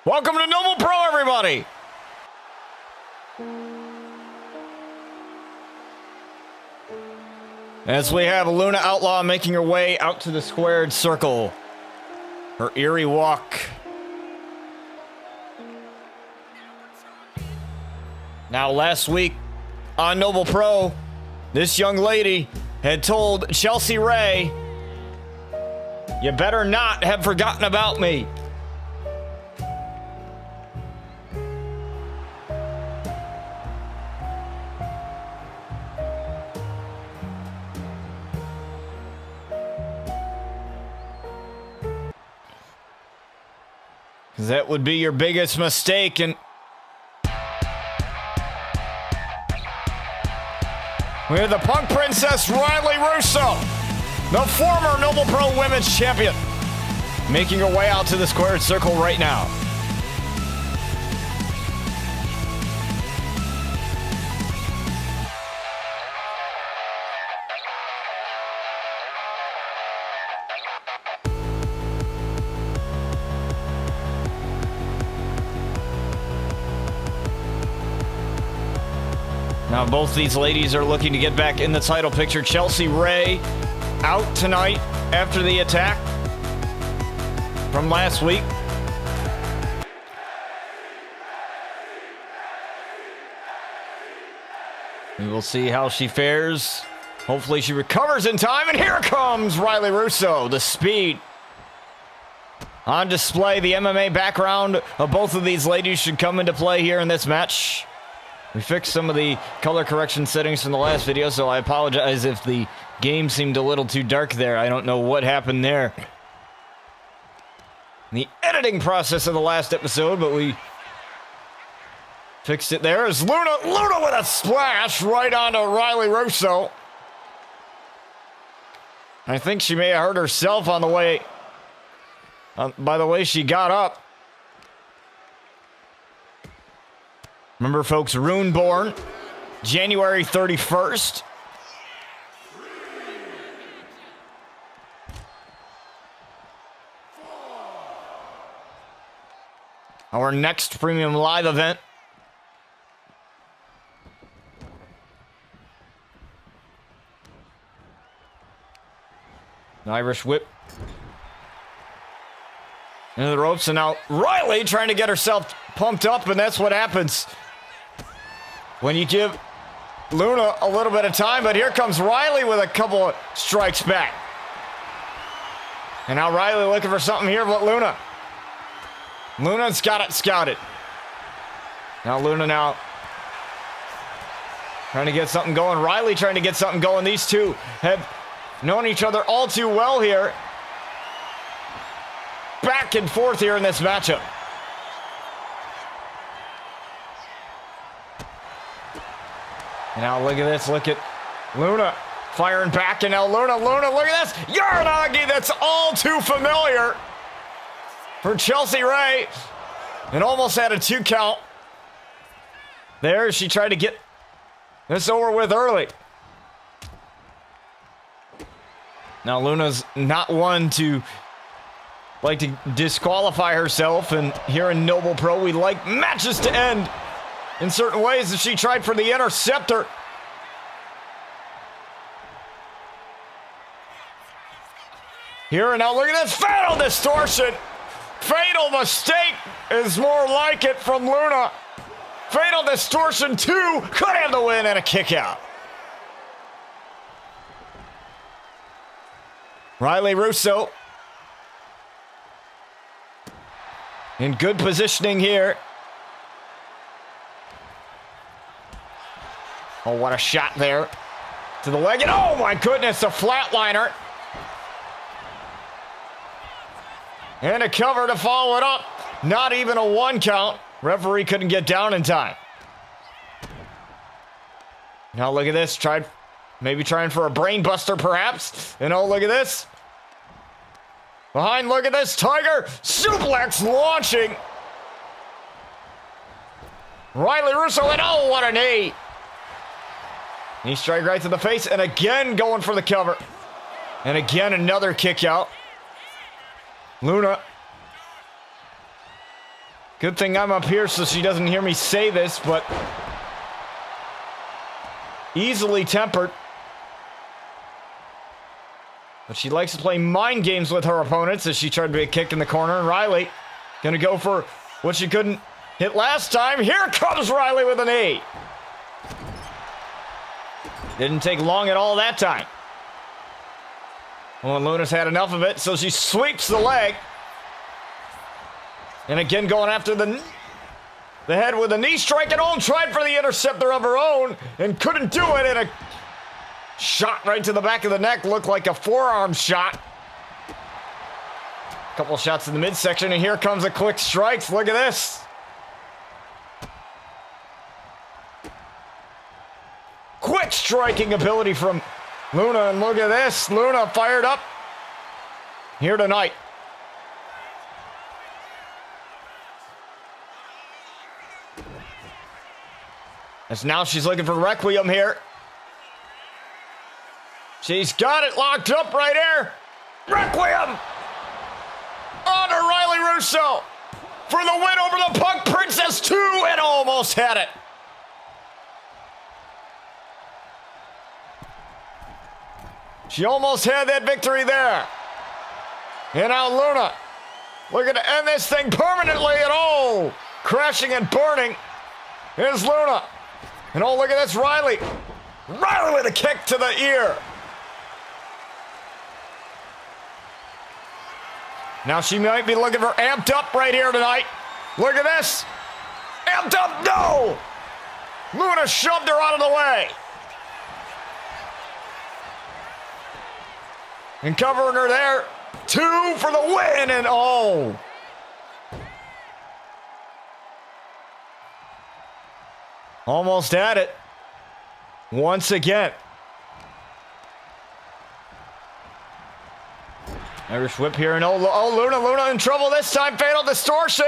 Welcome to Noble Pro, everybody! As we have Luna Outlaw making her way out to the squared circle. Her eerie walk. Now, last week on Noble Pro, this young lady had told Chelsea Ray, "You better not have forgotten about me." That would be your biggest mistake, and we have the Punk Princess Riley Russo, the former Noble Pro Women's Champion, making her way out to the squared circle right now. Now both these ladies are looking to get back in the title picture. Chelsea Ray out tonight after the attack from last week. We will see how she fares. Hopefully she recovers in time, and here comes Riley Russo. The speed on display. The MMA background of both of these ladies should come into play here in this match. We fixed some of the color correction settings from the last video, so I apologize if the game seemed a little too dark there. I don't know what happened there in the editing process of the last episode, but we fixed it there. As Luna with a splash right onto Riley Russo. I think she may have hurt herself on the way, by the way she got up. Remember, folks, Runeborn, January 31st. Our next premium live event. An Irish whip. Into the ropes, and now Riley trying to get herself pumped up, and that's what happens when you give Luna a little bit of time. But here comes Riley with a couple of strikes back. And now Riley looking for something here, but Luna's got it scouted. Now Luna trying to get something going. Riley trying to get something going. These two have known each other all too well here. Back and forth here in this matchup. And now look at this. Look at Luna firing back. And now Luna, look at this. Uranagi, that's all too familiar for Chelsea Ray. And almost had a 2 count. There, she tried to get this over with early. Now Luna's not one to like to disqualify herself, and here in Noble Pro, we like matches to end in certain ways, and she tried for the interceptor. Here and now, look at this fatal distortion. Fatal mistake is more like it from Luna. Fatal distortion 2 could have the win and a kick out. Riley Russo in good positioning here. Oh, what a shot there to the leg. And oh my goodness, a flatliner. And a cover to follow it up. Not even a 1 count. Referee couldn't get down in time. Now look at this. Maybe trying for a brain buster perhaps. And oh, look at this. Behind, look at this, Tiger suplex launching. Riley Russo, and oh, what a knee. Knee strike right to the face, and again going for the cover. And again, another kick out. Luna Good thing I'm up here so she doesn't hear me say this, but easily tempered. But she likes to play mind games with her opponents as she tried to be a kick in the corner. And Riley gonna go for what she couldn't hit last time. Here comes Riley with an knee. Didn't take long at all that time. Well, Luna's had enough of it, so she sweeps the leg. And again going after the head with a knee strike, and Owen tried for the interceptor of her own and couldn't do it, and a shot right to the back of the neck, looked like a forearm shot. Couple shots in the midsection, and here comes a quick strikes. Look at this. Quick striking ability from Luna, and look at this. Luna fired up here tonight. As now she's looking for Requiem here. She's got it locked up right here. Requiem! On to Riley Russo for the win over the Punk Princess 2, and almost had it. She almost had that victory there. And now Luna looking to end this thing permanently, and oh, crashing and burning is Luna. And oh, look at this, Riley. Riley with a kick to the ear. Now she might be looking for amped up right here tonight. Look at this. Amped up, no. Luna shoved her out of the way. And covering her there. 2 for the win, and oh. Almost had it. Once again. Irish whip here, and oh, Luna in trouble this time. Fatal distortion.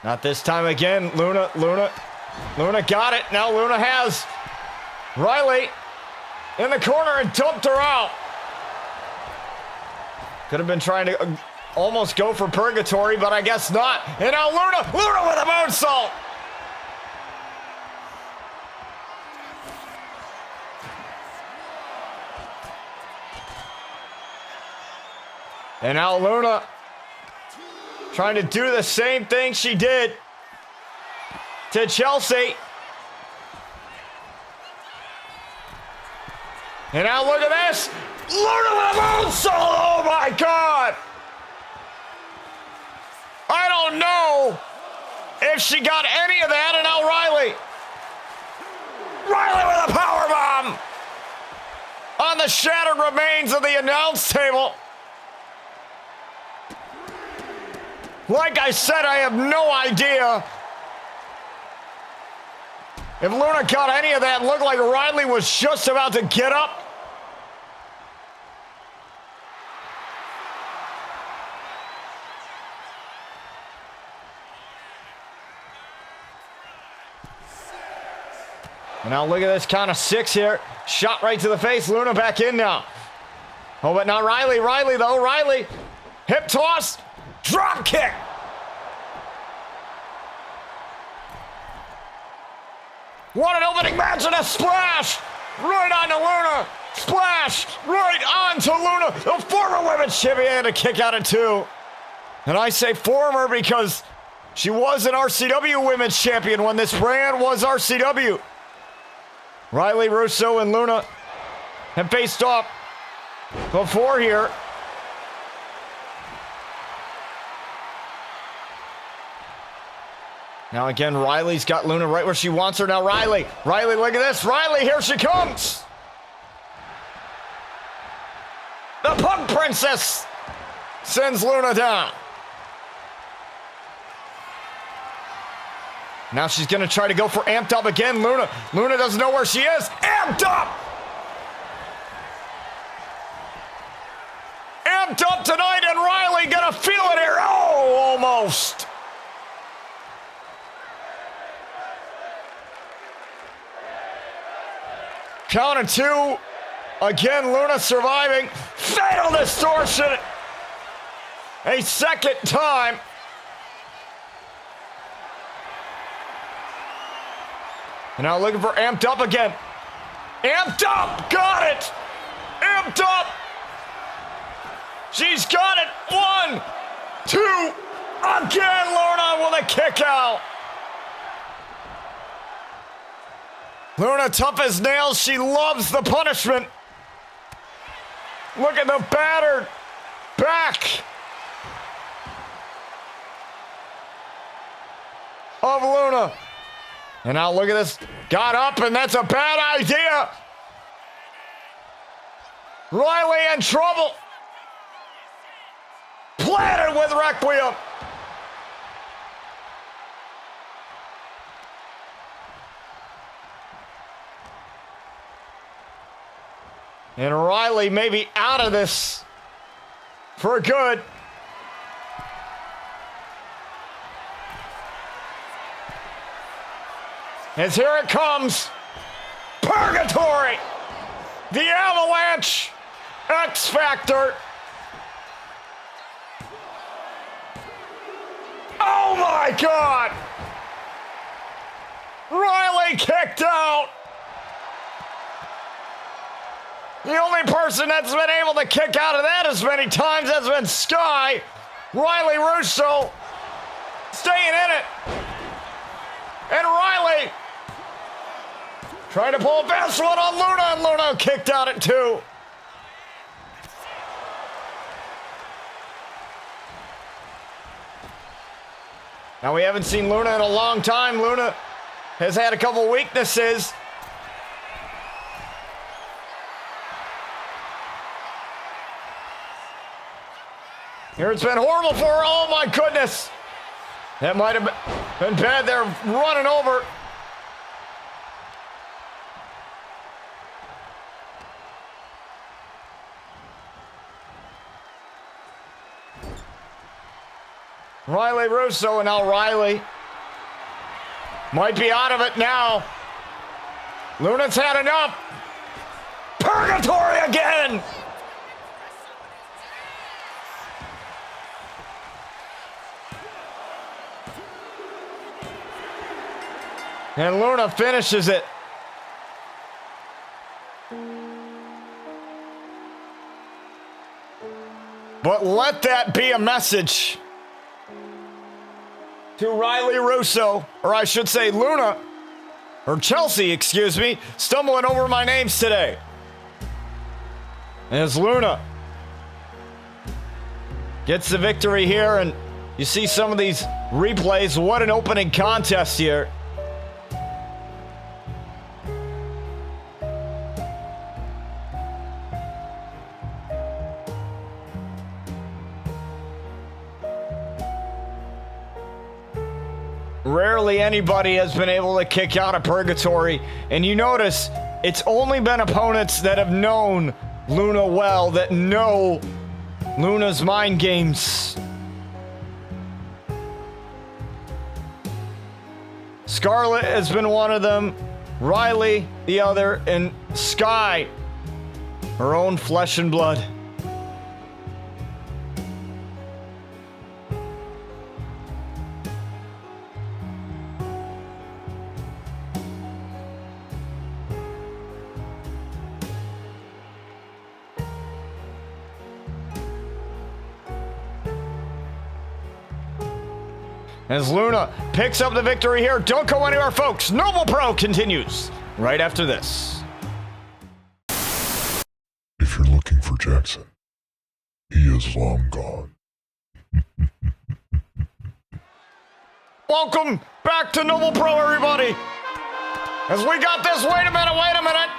Not this time again. Luna got it. Now Luna has Riley in the corner and dumped her out. Could have been trying to almost go for purgatory, but I guess not. And now Luna with a moonsault. And now Luna trying to do the same thing she did to Chelsea. And now look at this. Luna with a moonsault. Oh my God. I don't know if she got any of that, and now Riley with a powerbomb on the shattered remains of the announce table. Like I said, I have no idea if Luna got any of that. It looked like Riley was just about to get up. And now look at this count of 6 here. Shot right to the face. Luna back in now. Oh, but not Riley. Riley. Hip toss. Drop kick. What an opening match, and a splash right onto Luna. Splash right onto Luna. The former women's champion had a kick out of 2. And I say former because she was an RCW women's champion when this brand was RCW. Riley Russo and Luna have faced off before here. Now again, Riley's got Luna right where she wants her. Now Riley, look at this. Riley, here she comes. The Punk Princess sends Luna down. Now she's going to try to go for amped up again. Luna doesn't know where she is. Amped up! Amped up tonight, and Riley going to feel it here. Oh, almost. Count of 2. Again, Luna surviving. Fatal distortion. A second time. And now looking for amped up again. Amped up. Got it. Amped up. She's got it. 1, 2. Again, Luna with a kick out. Luna tough as nails. She loves the punishment. Look at the battered back of Luna. And now look at this. Got up, and that's a bad idea. Riley in trouble. Planted with Requiem. And Riley may be out of this for good. As here it comes. Purgatory. The Avalanche. X Factor. Oh my God. Riley kicked out. The only person that's been able to kick out of that as many times has been Sky. Riley Russo staying in it. And Riley trying to pull a fast one on Luna, and Luna kicked out at 2. Now we haven't seen Luna in a long time. Luna has had a couple weaknesses. Here it's been horrible for her. Oh my goodness. That might have been bad. They're running over. Riley Russo, and now Riley might be out of it now. Luna's had enough. Purgatory again. And Luna finishes it. But let that be a message to Riley Russo, or I should say Luna, or Chelsea, excuse me, stumbling over my names today. As Luna gets the victory here, and you see some of these replays. What an opening contest here. Rarely anybody has been able to kick out of Purgatory, and you notice it's only been opponents that have known Luna well, that know Luna's mind games. Scarlett has been one of them, Riley the other, and Sky, her own flesh and blood. As Luna picks up the victory here. Don't go anywhere, folks. Noble Pro continues right after this. If you're looking for Jackson, he is long gone. Welcome back to Noble Pro, everybody. As we got this, wait a minute.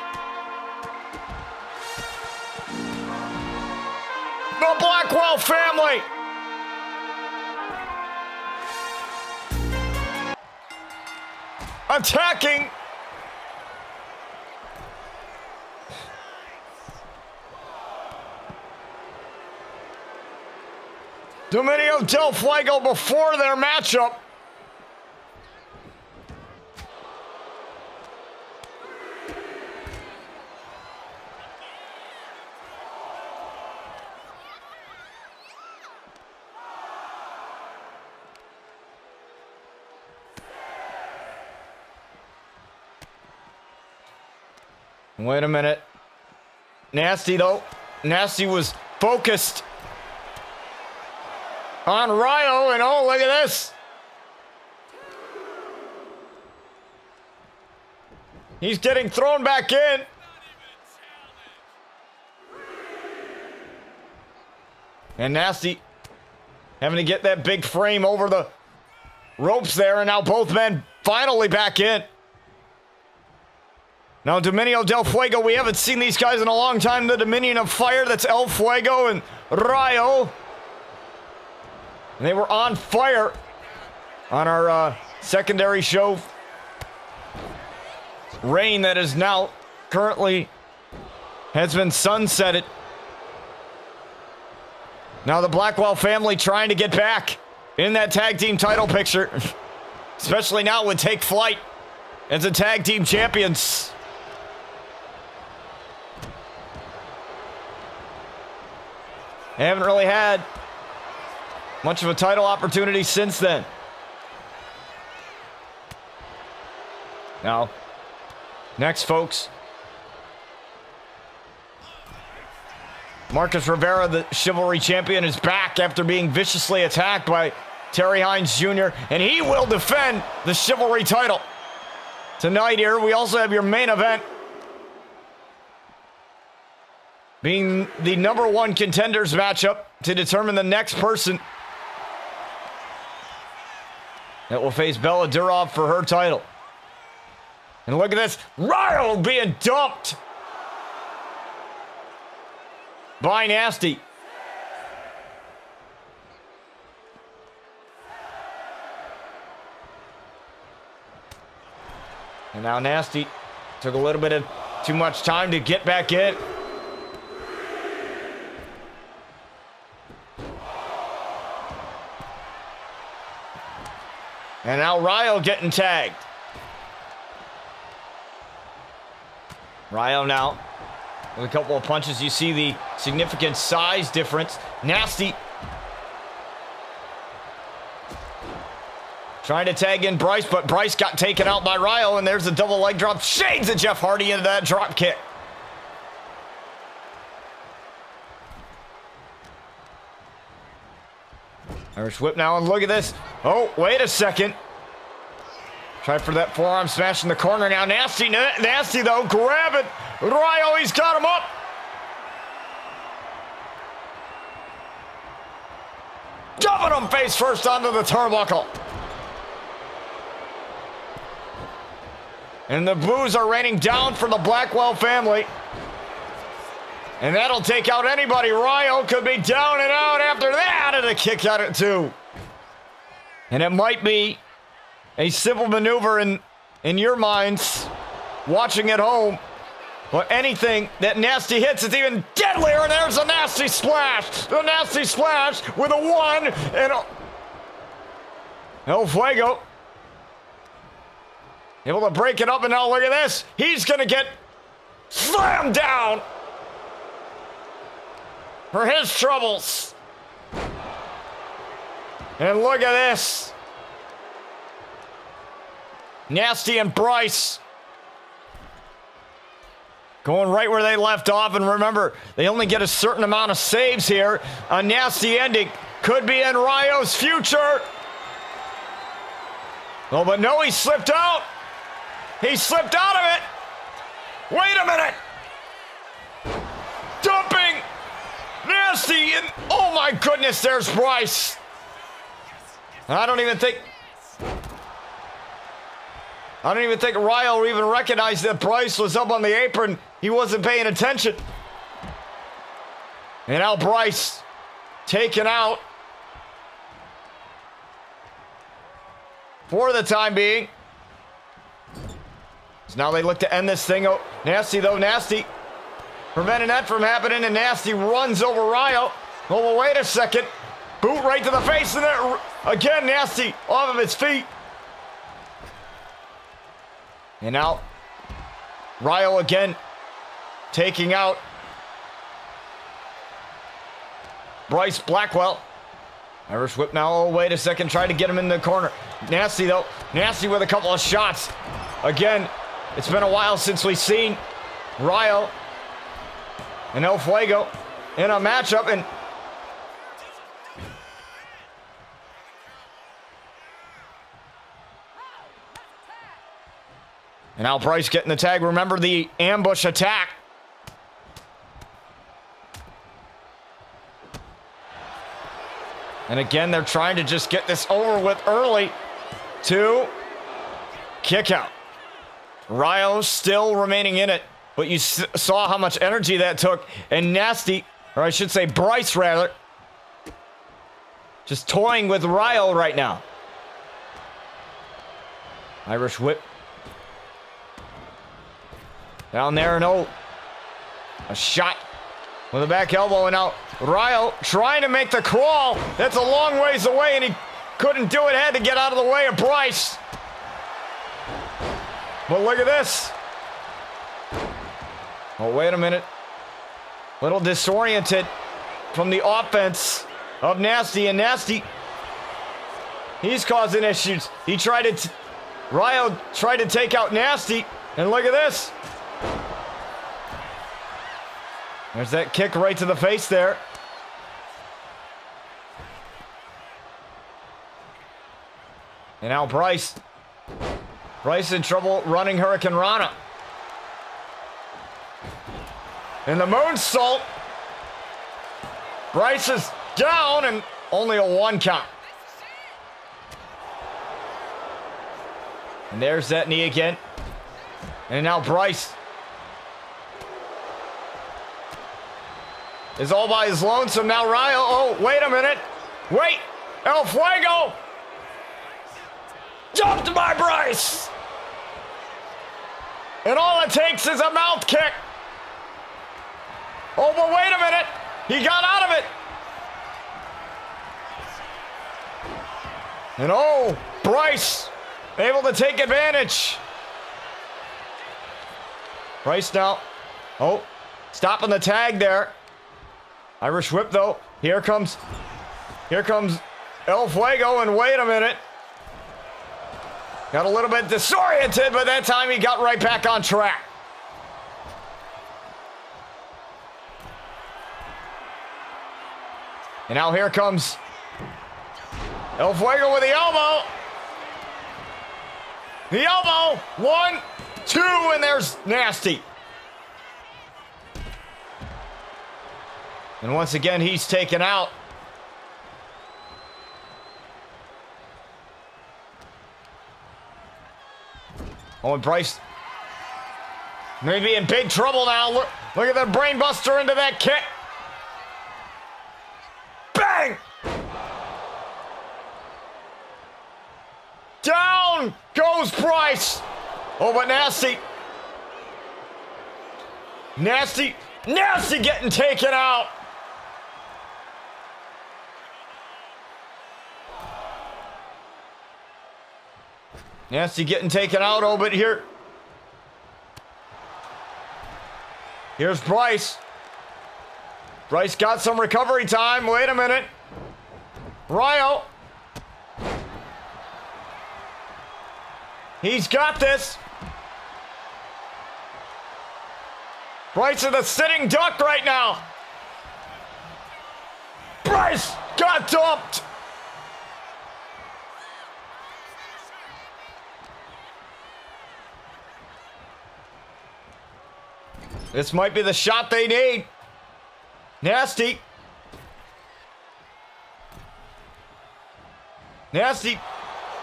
The Blackwell family. Attacking Dominio Del Fuego before their matchup. Wait a minute. Nasty, though. Nasty was focused on Ryo, and oh, look at this. He's getting thrown back in. And Nasty having to get that big frame over the ropes there, and now both men finally back in. Now, Dominio Del Fuego, we haven't seen these guys in a long time. The Dominion of Fire, that's El Fuego and Ryo. And they were on fire on our secondary show. Reign that is now currently has been sunsetted. Now the Blackwell family trying to get back in that tag team title picture. Especially now with Take Flight as the tag team champions. They haven't really had much of a title opportunity since then. Now, next, folks. Marcus Rivera, the Chivalry champion, is back after being viciously attacked by Terry Hines Jr., and he will defend the Chivalry title. Tonight here, we also have your main event being the #1 contenders matchup to determine the next person that will face Bella Durov for her title. And look at this, Ryo being dumped by Nasty. And now Nasty took a little bit of too much time to get back in. And now Ryo getting tagged. Ryo now with a couple of punches. You see the significant size difference. Nasty trying to tag in Bryce, but Bryce got taken out by Ryo, and there's a double leg drop. Shades of Jeff Hardy into that drop kick. Irish whip now, and look at this. Oh, wait a second. Try for that forearm smash in the corner now. Nasty, though, grab it. Ryo, he's got him up. Dumping him face first onto the turnbuckle. And the boos are raining down for the Blackwell family. And that'll take out anybody. Ryo could be down and out after that, and a kick out at 2. And it might be a simple maneuver in your minds, watching at home. But anything that Nasty hits is even deadlier, and there's a Nasty splash. The Nasty splash with a 1 and a... El Fuego able to break it up, and now look at this. He's going to get slammed down for his troubles. And look at this. Nasty and Bryce going right where they left off. And remember, they only get a certain amount of saves here. A Nasty ending could be in Ryo's future. Oh, but no, he slipped out. He slipped out of it. Wait a minute. Dumping Nasty, and oh my goodness, there's Bryce. I don't even think Ryo even recognized that Bryce was up on the apron. He wasn't paying attention. And now Bryce taken out for the time being. So now they look to end this thing. Oh, Nasty, though, Nasty preventing that from happening, and Nasty runs over Ryo. Oh, well, wait a second. Boot right to the face, and there again, Nasty off of his feet. And now Ryo again taking out Bryce Blackwell. Irish whip now. Oh, wait a second. Trying to get him in the corner. Nasty, though. Nasty with a couple of shots. Again, it's been a while since we've seen Ryo and El Fuego in a matchup, and now Bryce getting the tag. Remember the ambush attack. And again, they're trying to just get this over with early. 2, kick out. Ryo still remaining in it, but you saw how much energy that took. And Nasty, or I should say Bryce rather, just toying with Ryo right now. Irish whip. Down there, no. A shot with a back elbow, and now Ryo trying to make the crawl. That's a long ways away, and he couldn't do it. Had to get out of the way of Bryce. But look at this. Oh, wait a minute. Little disoriented from the offense of Nasty, and Nasty, he's causing issues. He tried to, Ryo tried to take out Nasty, and look at this. There's that kick right to the face there. And now Bryce. Bryce in trouble running Hurricane Rana. And the moonsault. Bryce is down and only a 1 count. And there's that knee again. And now Bryce is all by his lonesome. Now Ryo, oh, wait a minute. Wait, El Fuego. Jumped by Bryce. And all it takes is a mouth kick. Oh, but wait a minute. He got out of it. And oh, Bryce able to take advantage. Bryce now. Oh, stopping the tag there. Irish whip though. Here comes El Fuego, and wait a minute. Got a little bit disoriented, but that time he got right back on track. And now here comes El Fuego with the elbow. The elbow. 1, 2, and there's Nasty. And once again, he's taken out. Oh, and Bryce may be in big trouble now. Look at that brain buster into that kick. Bang! Down goes Bryce. Oh, but Nasty getting taken out. Nasty getting taken out. Oh, but here's Bryce. Bryce got some recovery time. Wait a minute. Ryo. He's got this. Bryce is a sitting duck right now. Bryce got dumped. This might be the shot they need. Nasty.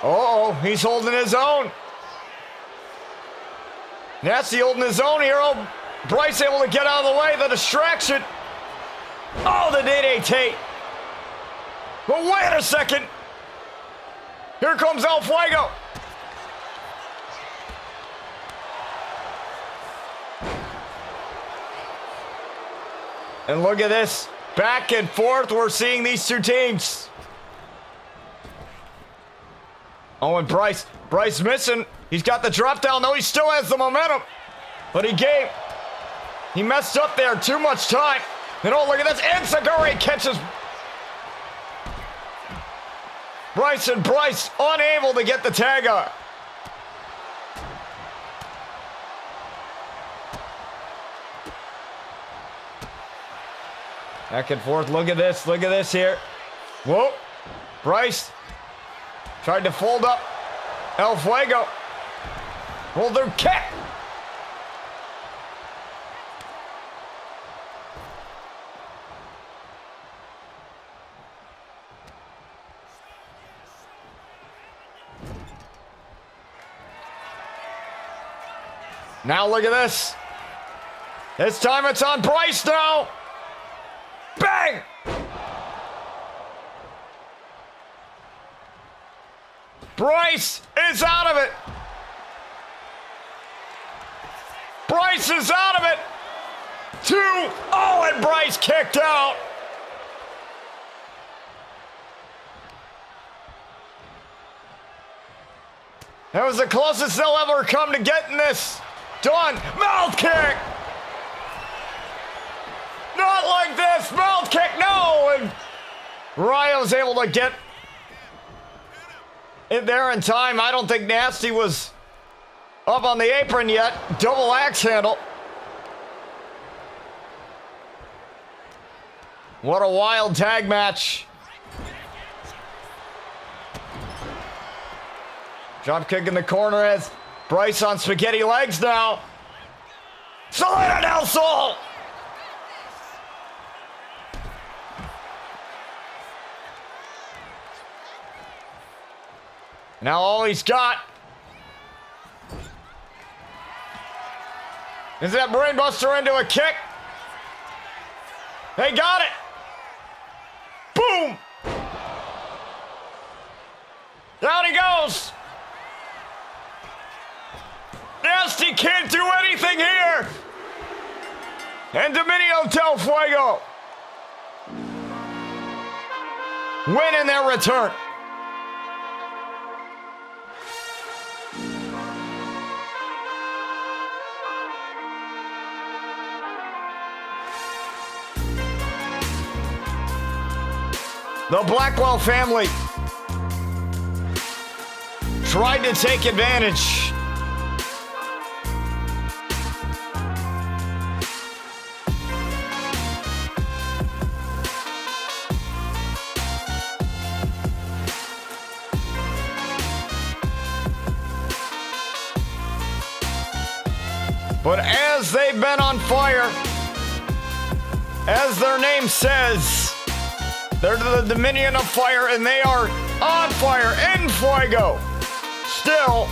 Oh, he's holding his own. Nasty holding his own here. Oh, Bryce able to get out of the way. The distraction. Oh, the DDT. But wait a second. Here comes El Fuego. And look at this. Back and forth, we're seeing these two teams. Oh, and Bryce missing. He's got the drop down, though. He still has the momentum. But he messed up there. Too much time. And oh, look at this. Enziguri catches Bryce, and Bryce unable to get the tag on. Back and forth. Look at this. Look at this here. Whoa. Bryce tried to fold up El Fuego. Hold their kick. Now look at this. This time it's on Bryce now. Bang! Bryce is out of it. Bryce is out of it. 2. Oh, and Bryce kicked out. That was the closest they'll ever come to getting this done. Mouth kick. Not like this. Mouth kick. No. And Ryo's able to get it there in time. I don't think Nasty was up on the apron yet. Double axe handle. What a wild tag match. Drop kick in the corner as Bryce on spaghetti legs now. Selena del Sol. Now all he's got is that brainbuster into a kick. They got it. Boom. Down he goes. Nasty can't do anything here. And Dominio Del Fuego win in their return. The Blackwell family tried to take advantage. But as they've been on fire, as their name says, they're the Dominion of Fire, and they are on fire in Fuego. Still.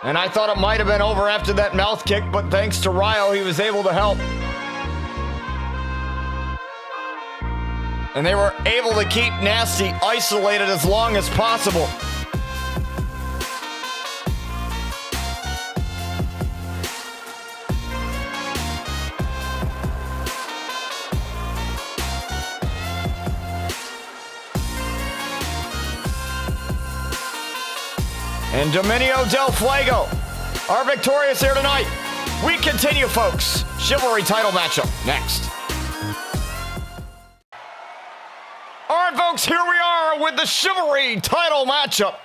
And I thought it might have been over after that mouth kick, but thanks to Ryo, he was able to help. And they were able to keep Nasty isolated as long as possible. And Dominio Del Fuego are victorious here tonight. We continue, folks. Chivalry title matchup next. All right, folks, here we are with the Chivalry title matchup.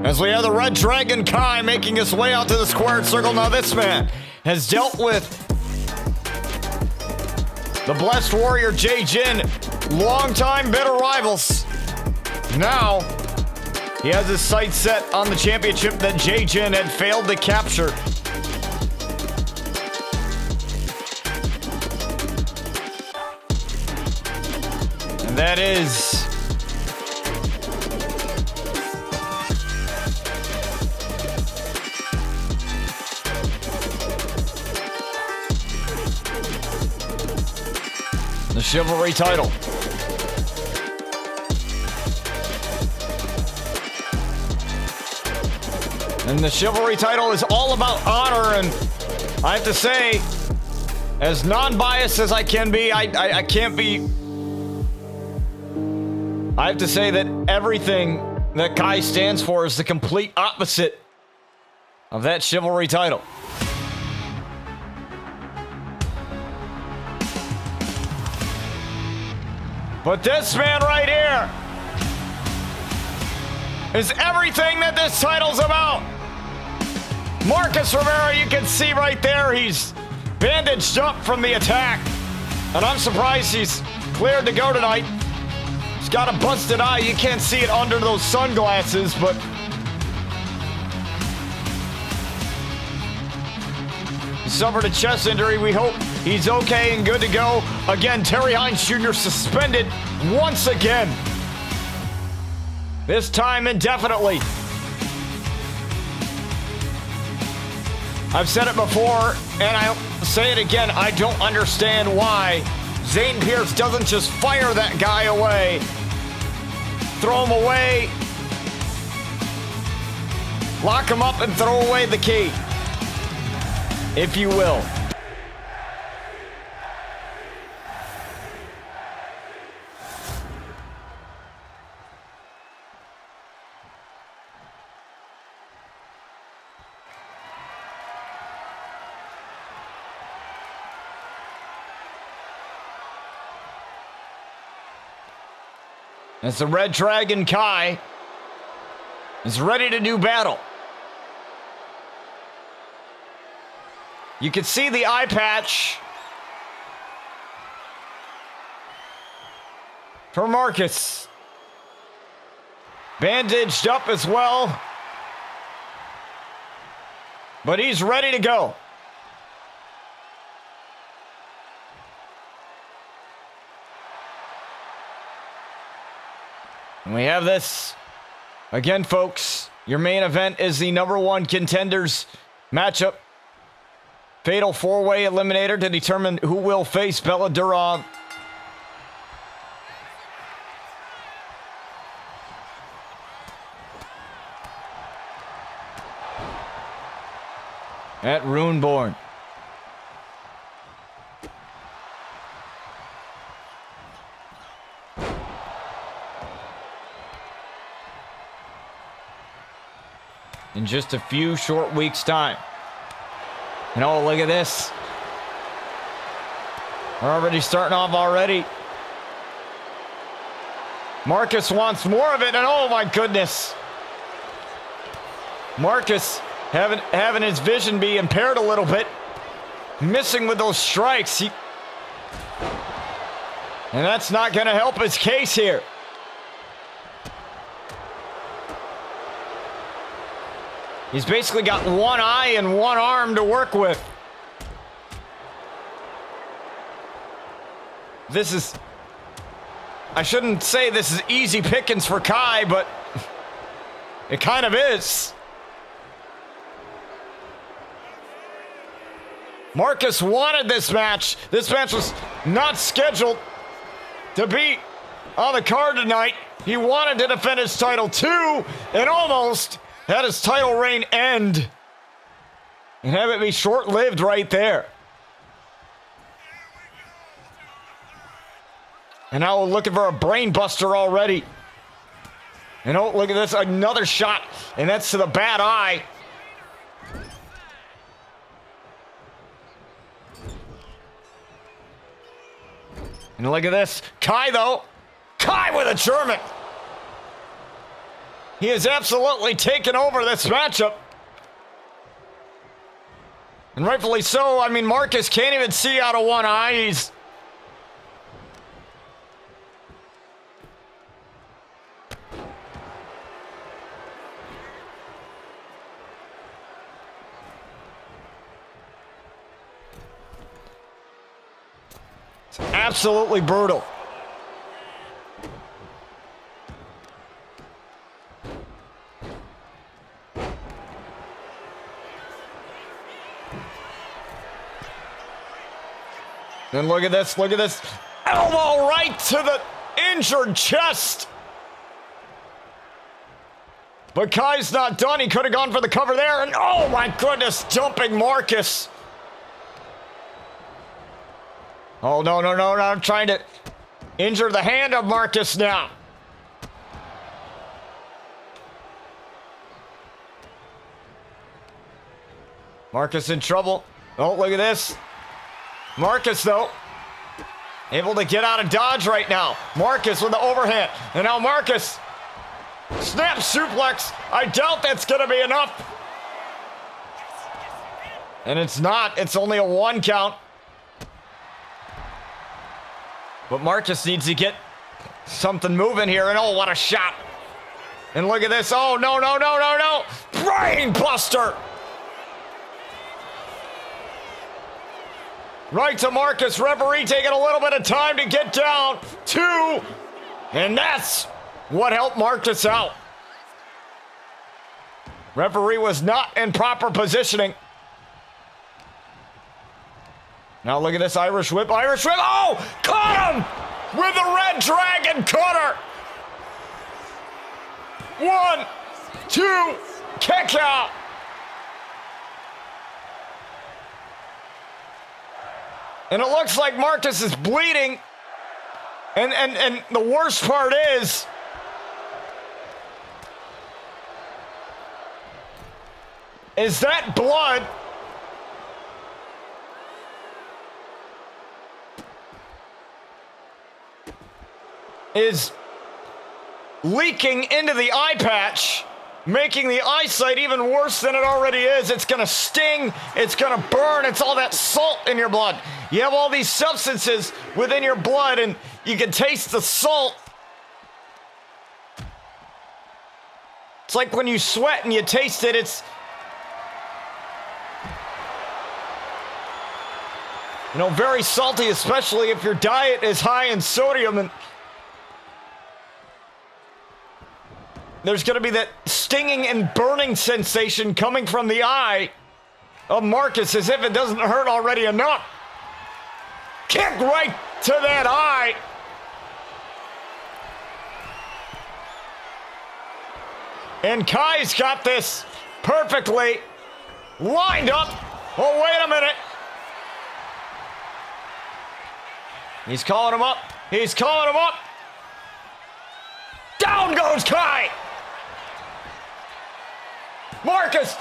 As we have the Red Dragon Kai making his way out to the squared circle. Now this man has dealt with the Blessed Warrior Jay Jin, longtime bitter rivals. Now he has his sights set on the championship that Jay Jin had failed to capture. And that is the Chivalry title. And the Chivalry title is all about honor, and I have to say, as non-biased as I can be, I can't be. I have to say that everything that Kai stands for is the complete opposite of that Chivalry title. But this man right here is everything that this title's about. Marcus Rivera, you can see right there, he's bandaged up from the attack. And I'm surprised he's cleared to go tonight. He's got a busted eye. You can't see it under those sunglasses, but he suffered a chest injury. We hope he's okay and good to go. Again, Terry Hines Jr. suspended once again. This time indefinitely. I've said it before, and I'll say it again. I don't understand why Zane Pierce doesn't just fire that guy away. Throw him away. Lock him up and throw away the key, if you will. As the Red Dragon Kai is ready to do battle. You can see the eye patch for Marcus. Bandaged up as well. But he's ready to go. And we have this. Again, folks, your main event is the #1 contenders matchup. Fatal 4-way eliminator to determine who will face Bella Durov. At Runeborn. In just a few short weeks' time. And oh, look at this. We're already starting off already. Marcus wants more of it, and oh my goodness. Marcus having his vision be impaired a little bit. Missing with those strikes. And that's not going to help his case here. He's basically got one eye and one arm to work with. This is... I shouldn't say this is easy pickings for Kai, but it kind of is. Marcus wanted this match. This match was not scheduled to be on the card tonight. He wanted to defend his title too, and almost had his title reign end and have it be short-lived right there. And now we're looking for a brain buster already. And oh, look at this, another shot, and that's to the bad eye. And look at this, Kai though. Kai with a German. He has absolutely taken over this matchup. And rightfully so. I mean, Marcus can't even see out of one eye. He's... It's absolutely brutal. And look at this, look at this. Elbow right to the injured chest. But Kai's not done. He could have gone for the cover there. And oh my goodness, jumping Marcus. Oh, no, no, no, no. I'm trying to injure the hand of Marcus now. Marcus in trouble. Oh, look at this. Marcus, though, Able to get out of dodge right now. Marcus with the overhand. And now Marcus. Snap suplex. I doubt that's going to be enough. And it's not. It's only a 1 count. But Marcus needs to get something moving here. And oh, what a shot. And look at this. Oh, no, no, no, no, no. Brain buster. Right to Marcus. Referee taking a little bit of time to get down. 2. And that's what helped Marcus out. Referee was not in proper positioning. Now look at this Irish whip. Irish whip. Oh, caught him with the Red Dragon cutter. 1, 2, kick out. And it looks like Marcus is bleeding. And the worst part is that blood is leaking into the eye patch, making the eyesight even worse than it already is. It's gonna sting, it's gonna burn, it's all that salt in your blood. You have all these substances within your blood and you can taste the salt. It's like when you sweat and you taste it, it's, you know, very salty, especially if your diet is high in sodium. And there's going to be that stinging and burning sensation coming from the eye of Marcus, as if it doesn't hurt already enough. Kick right to that eye. And Kai's got this perfectly lined up. Oh, wait a minute. He's calling him up. He's calling him up. Down goes Kai. Marcus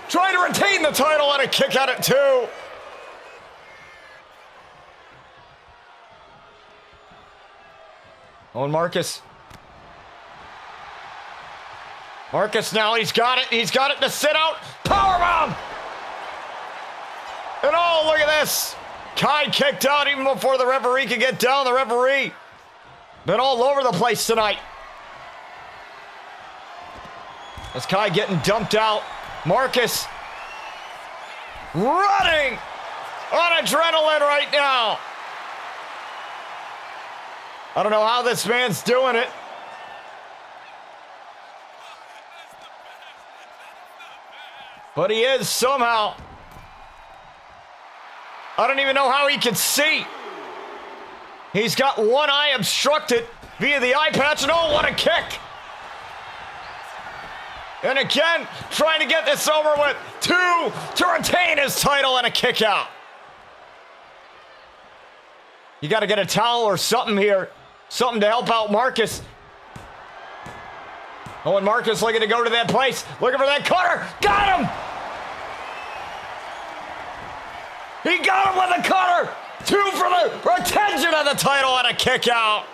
trying to retain the title and a kick out at 2. Oh, and Marcus. Marcus now, he's got it. He's got it to sit out. Powerbomb. And oh, look at this. Kai kicked out even before the referee could get down. The referee been all over the place tonight. As Kai getting dumped out. Marcus running on adrenaline right now. I don't know how this man's doing it. But he is somehow. I don't even know how he can see. He's got one eye obstructed via the eye patch, and oh, what a kick. And again, trying to get this over with. 2 to retain his title and a kick out. You got to get a towel or something here. Something to help out Marcus. Oh, and Marcus looking to go to that place. Looking for that cutter. Got him! He got him with a cutter. 2 for the retention of the title and a kick out.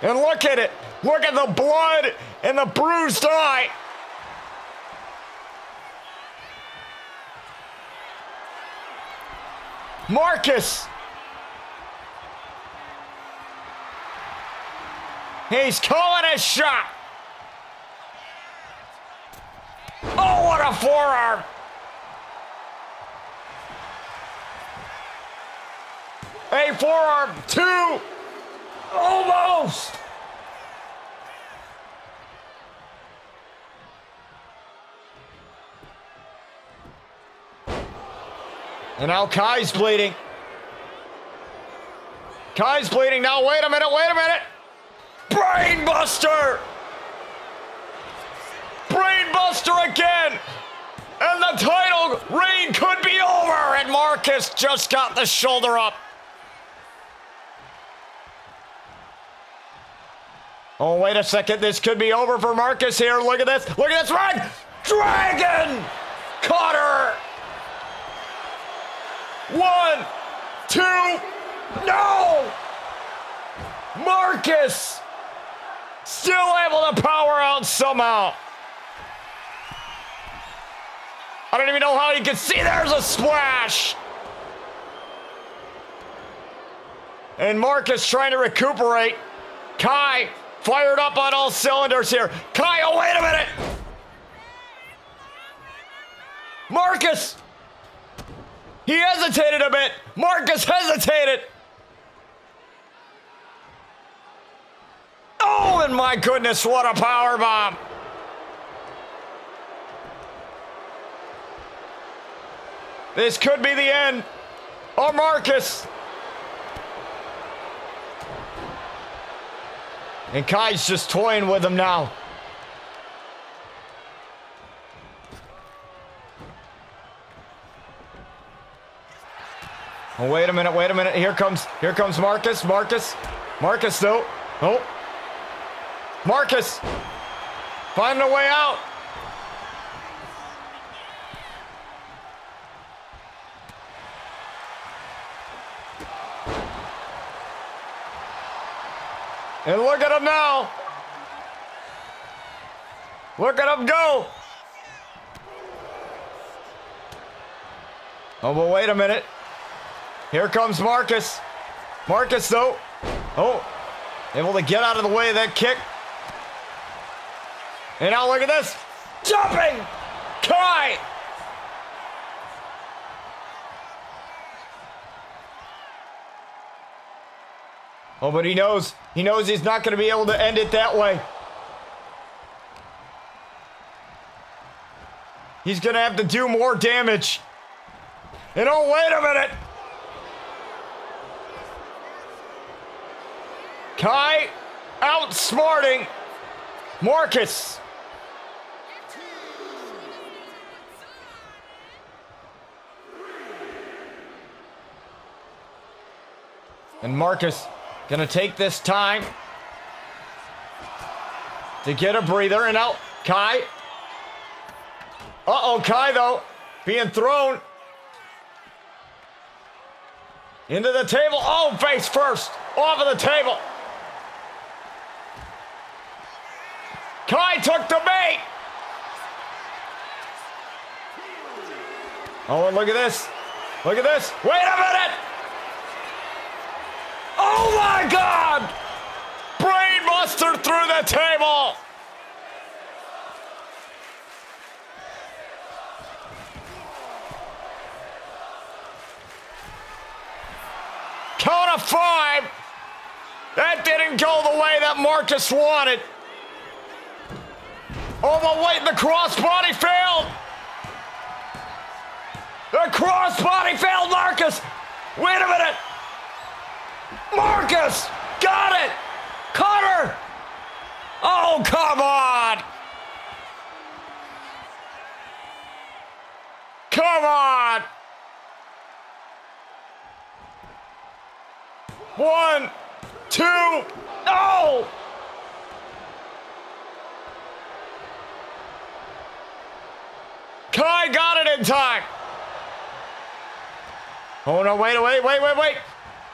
And look at it. Look at the blood and the bruised eye. Marcus. He's calling his shot. Oh, what a forearm. A forearm, 2. Almost. And now Kai's bleeding. Kai's bleeding now. Wait a minute, wait a minute. Brain buster. Brain buster again. And the title reign could be over. And Marcus just got the shoulder up. Oh, wait a second. This could be over for Marcus here. Look at this. Look at this. Red Dragon cutter. 1, 2, No! Marcus! Still able to power out somehow. I don't even know how you can see there's a splash. And Marcus trying to recuperate. Kai fired up on all cylinders here. Kai, oh, wait a minute. Marcus. He hesitated a bit. Marcus hesitated. Oh, and my goodness, what a power bomb. This could be the end of Marcus. And Kai's just toying with him now. Oh, wait a minute, wait a minute. Here comes Marcus. Marcus, though. Oh. Marcus. Finding a way out. And look at him now. Look at him go. Oh, but wait a minute. Here comes Marcus. Marcus, though. Oh, able to get out of the way of that kick. And now look at this. Jumping. Kai. Oh, but he knows he's not going to be able to end it that way. He's going to have to do more damage. And oh, wait a minute. Kai outsmarting Marcus. And Marcus gonna take this time to get a breather. And out Kai. Uh-oh, Kai, though, being thrown into the table. Oh, face first, off of the table. Kai took the bait. Oh, and look at this. Look at this. Wait a minute. Oh, my God. Brainbuster through the table. Count of 5. That didn't go the way that Marcus wanted. Oh, but wait, the crossbody failed. The crossbody failed, Marcus. Wait a minute. Marcus, got it. Cutter. Oh, come on. Come on. 1, 2, oh! Kai got it in time. Oh no, wait.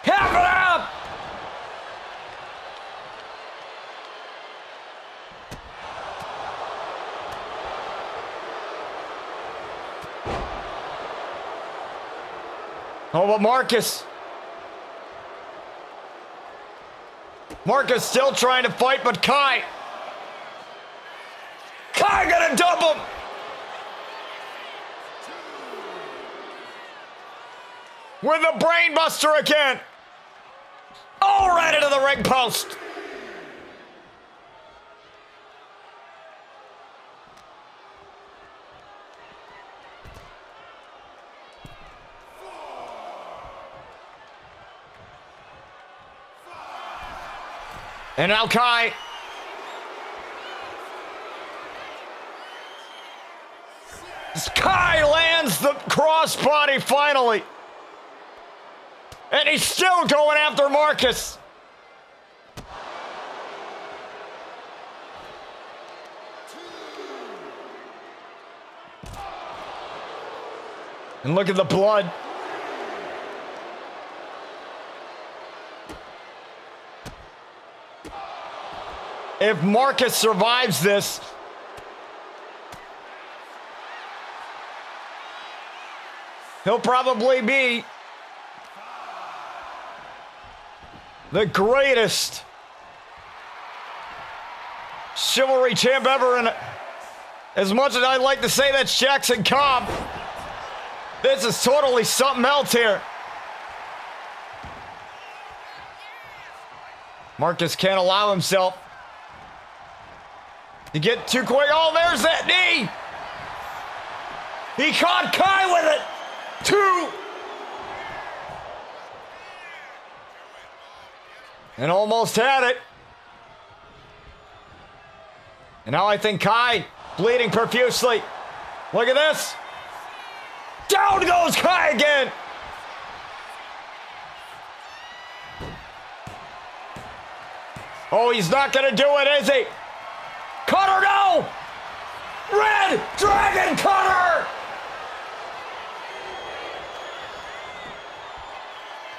Half it up! Oh, but Marcus still trying to fight, but Kai gonna dump him. With the brainbuster again. Oh, right into the ring post. And now Kai. Kai lands the crossbody finally. And he's still going after Marcus. And look at the blood. if Marcus survives this, he'll probably be the greatest chivalry champ ever. And as much as I'd like to say that's Jackson Cobb, this is totally something else here. Marcus can't allow himself to get too quick. Oh, there's that knee. He caught Kai with it. 2. And almost had it. And now I think Kai bleeding profusely. Look at this. Down goes Kai again. Oh, he's not going to do it, is he? Cutter, no! Red Dragon Cutter!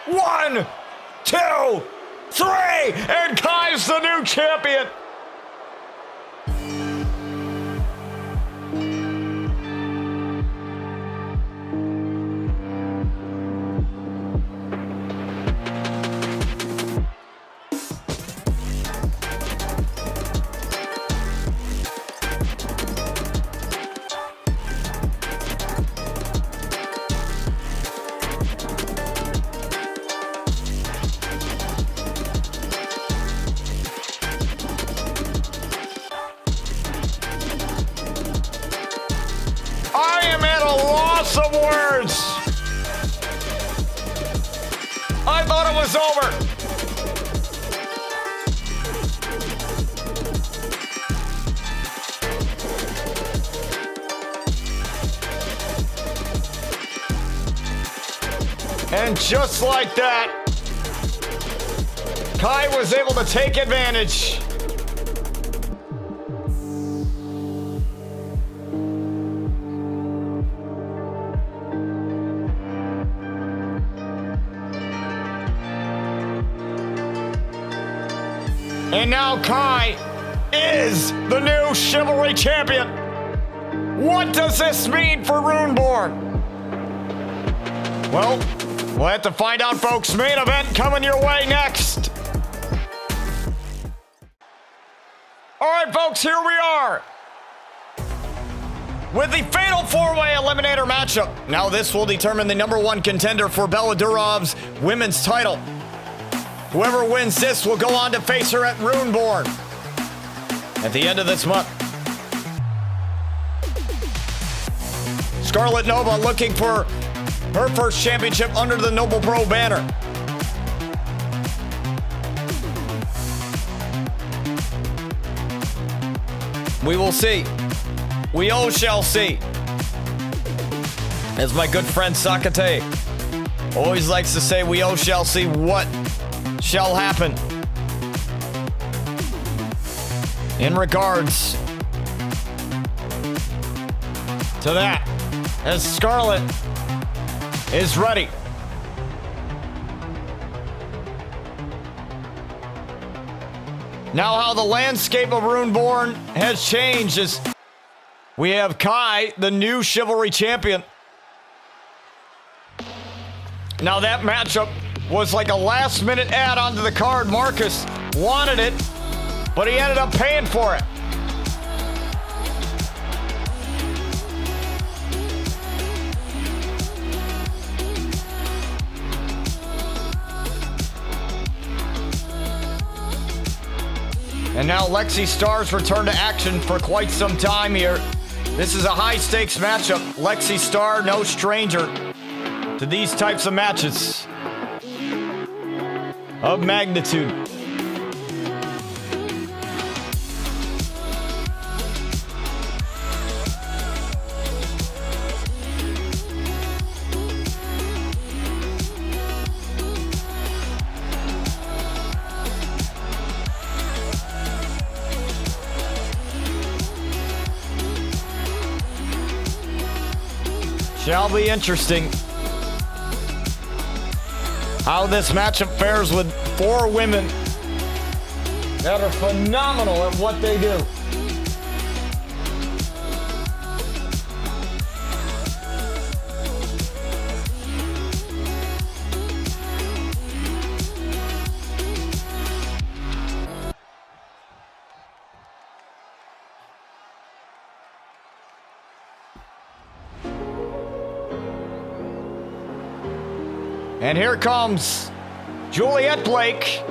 1, 2, 3, and Kai's the new champion. Some words. I thought it was over. And just like that, Kai was able to take advantage. And now Kai is the new Chivalry Champion. What does this mean for Runeborn? Well, we'll have to find out, folks. Main event coming your way next. All right, folks, here we are with the Fatal 4-Way Eliminator matchup. Now this will determine the #1 contender for Bella Durov's women's title. Whoever wins this will go on to face her at Runeborn at the end of this month. Scarlet Nova looking for her first championship under the Noble Pro banner. We will see. We all shall see. As my good friend Sakate always likes to say, we all shall see what shall happen in regards to that, as Scarlet is ready. Now how the landscape of Runeborn has changed is we have Kai, the new Chivalry Champion. Now that matchup was like a last-minute add-on to the card. Marcus wanted it, but he ended up paying for it. And now Lexi Starr's return to action for quite some time here. This is a high-stakes matchup. Lexi Starr, no stranger to these types of matches of magnitude. Shall be interesting how this matchup fares with 4 women that are phenomenal at what they do. And here comes Juliet Blake.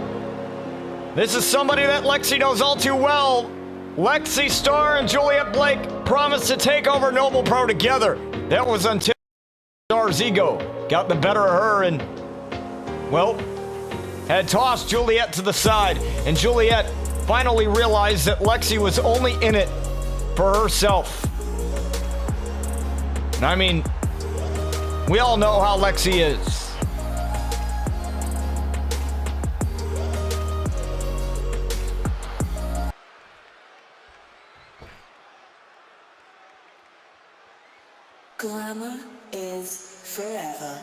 This is somebody that Lexi knows all too well. Lexi Starr and Juliet Blake promised to take over Noble Pro together. That was until Starr's ego got the better of her and, well, had tossed Juliet to the side. And Juliet finally realized that Lexi was only in it for herself. And I mean, we all know how Lexi is. Glamour is forever.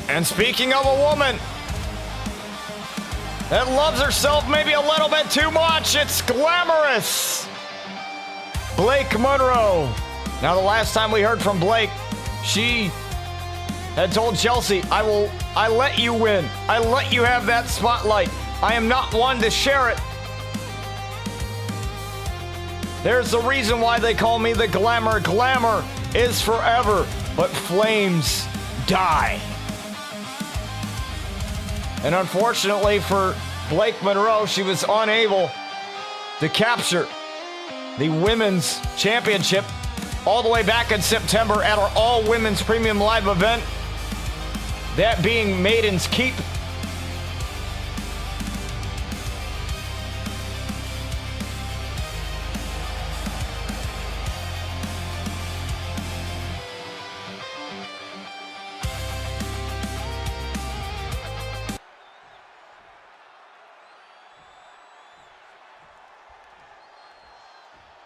And speaking of a woman that loves herself maybe a little bit too much, it's glamorous Blake Monroe. Now, the last time we heard from Blake, she had told Chelsea, I let you win. I let you have that spotlight. I am not one to share it. There's the reason why they call me the Glamour. Glamour is forever, but flames die. And unfortunately for Blake Monroe, she was unable to capture the women's championship all the way back in September at our all-women's premium live event, that being Maiden's Keep.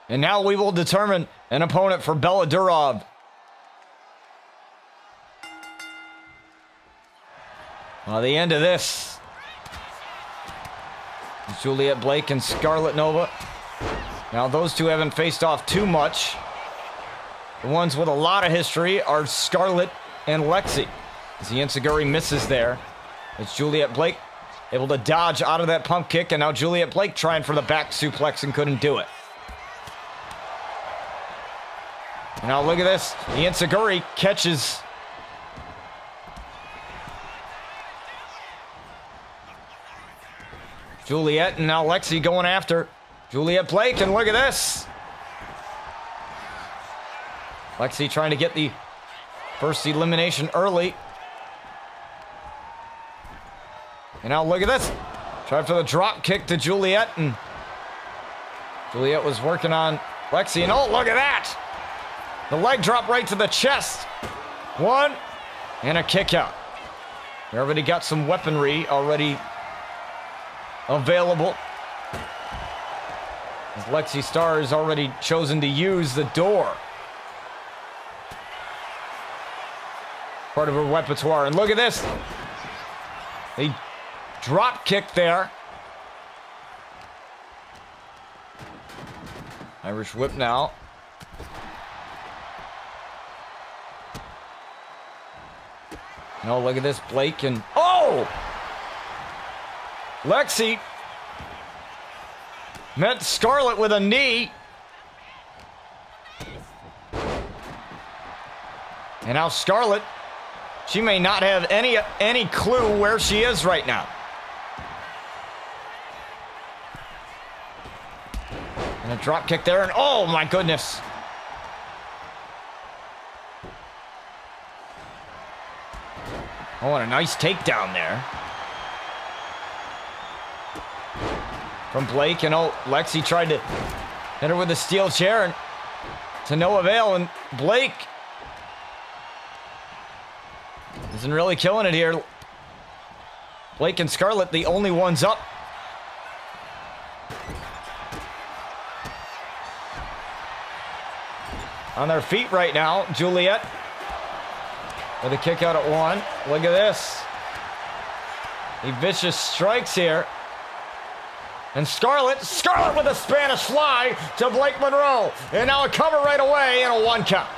And now we will determine an opponent for Bella Durov. The end of this is Juliet Blake and Scarlett Nova. Now, those two haven't faced off too much. The ones with a lot of history are Scarlett and Lexi. As the Enziguri misses there, it's Juliet Blake able to dodge out of that pump kick, and now Juliet Blake trying for the back suplex and couldn't do it. Now look at this. The Enziguri catches Juliet, and now Lexi going after Juliet Blake, and look at this. Lexi trying to get the first elimination early. And now look at this. Tried for the drop kick to Juliet, and Juliet was working on Lexi, and oh, look at that. The leg drop right to the chest. One, and a kick out. We already got some weaponry already available, as Lexi Starr has already chosen to use the door. Part of her repertoire. And look at this. The drop kick there. Irish whip now. No, look at this, Blake, and oh! Lexi met Scarlett with a knee. And now Scarlett, she may not have any clue where she is right now. And a drop kick there, and oh my goodness. Oh, and a nice takedown there from Blake. And oh, Lexi tried to hit her with a steel chair, and to no avail. And Blake isn't really killing it here. Blake and Scarlett, the only ones up. On their feet right now, Juliet with a kick out at one. Look at this. The vicious strikes here. And Scarlett with a Spanish fly to Blake Monroe. And now a cover right away and a 1 count.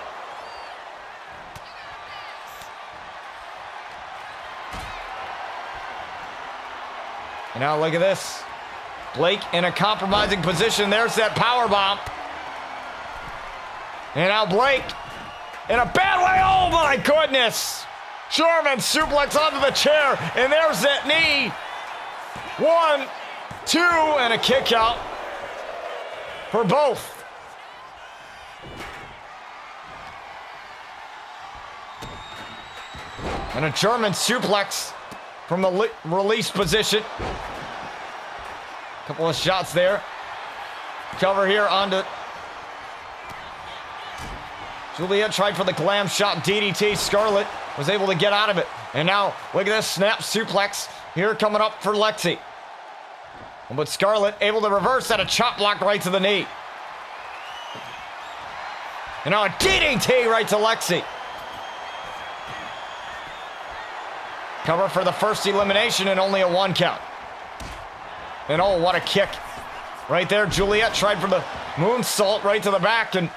And now look at this. Blake in a compromising position. There's that power bomb. And now Blake in a bad way. Oh my goodness. German suplex onto the chair. And there's that knee. 1, 2, and a kick out for both. And a German suplex from the release position. Couple of shots there. Cover here onto Juliet. Tried for the glam shot DDT. Scarlett was able to get out of it. And now look at this snap suplex here coming up for Lexi. But Scarlett able to reverse that, a chop block right to the knee. And now a DDT right to Lexi. Cover for the first elimination and only a 1 count. And oh, what a kick. Right there, Juliet tried for the moonsault right to the back, and